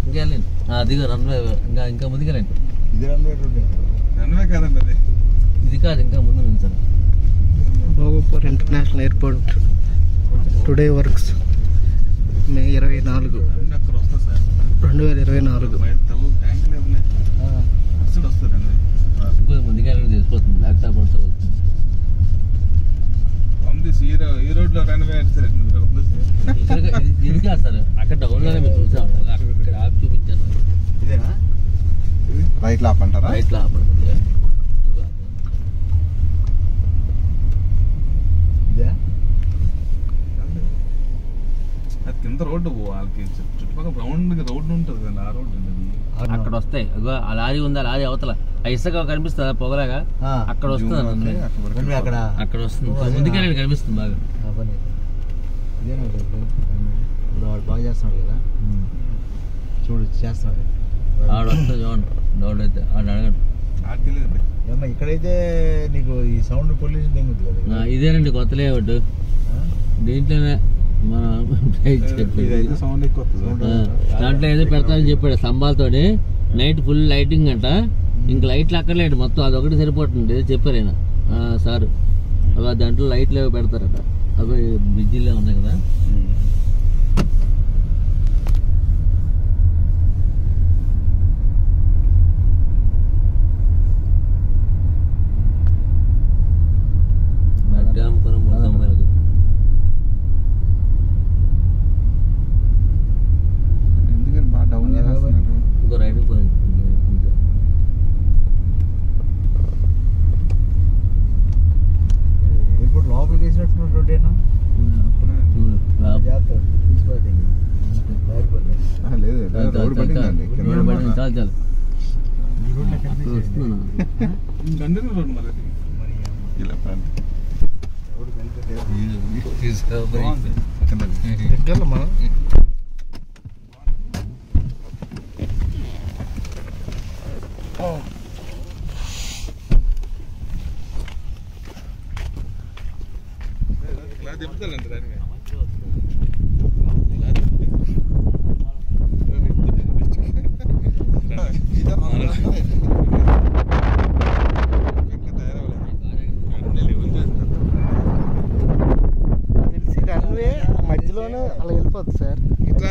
ఇంకెళ్ళండి అదిగో రన్వే ఇంకా ముందుకెళ్ళండి. ఇది రన్వే కాదండి, అది ఇది కాదు, ఇంకా ముందు ఉంది sir. Bhogapur international airport today works May 24, 2024. ముందుకెళ్ళి తెలిసిపోతుంది. ల్యాప్టాప్ పడుతుంది. ఈ రోడ్లో రన్వే ఇది కాదు సార్, అక్కడ డౌన్లోనే మీరు చూసాం. అక్కడ ఆపి చూపించారు. ఇదేనా? రైట్ లో ఆపంటారా? రైట్ లో ఆపడుతుంది. ఇదే అది కింద రోడ్డు వాళ్ళకి చుట్టుపక్కల రోడ్డు ఉంటుంది కదా, ఆ రోడ్డు అక్కడ వస్తాయి. ఆ లారీ ఉంది, ఆ లారీ అవతల ఇసుక కనిపిస్తుందా పొగలాగా? అక్కడ వస్తుంది. అక్కడ వస్తుంది. ముందుకెళ్ళి కనిపిస్తుంది బాగా. ఇదేనా ఇప్పుడు వాడు బాగా చేస్తున్నాడు కదా, చూడు చేస్తున్నాడు. ఆడ వస్తుంది చూడండి. డౌట్ అయితే ఆడ అడగండి. ఏమ్మా ఇక్కడైతే నీకు ఈ సౌండ్ పొల్యూషన్ తెంగుతుంది కదా. ఇదేనండి కొత్త లేఅవుట్. దీంట్లోనే సౌండ్ ఎక్కువ దాంట్లో ఏదో పెడతానని చెప్పాడు స్తంభాలతోని. నైట్ ఫుల్ లైటింగ్ అంట. ఇంక లైట్లు అక్కర్లేదు, మొత్తం అదొకటి సరిపోతుంది చెప్పారు ఆయన సార్. అలా దాంట్లో లైట్లు ఏవో పెడతారట. అవి బ్రిడ్జిలో ఉన్నాయి కదా. లోపలికి వేసినట్టున్నాడు రోడ్డేనా? చాలు చాలు. తెలిసి రన్వే మధ్యలోనే అలా వెళ్ళిపోద్ది సార్. ఇట్లా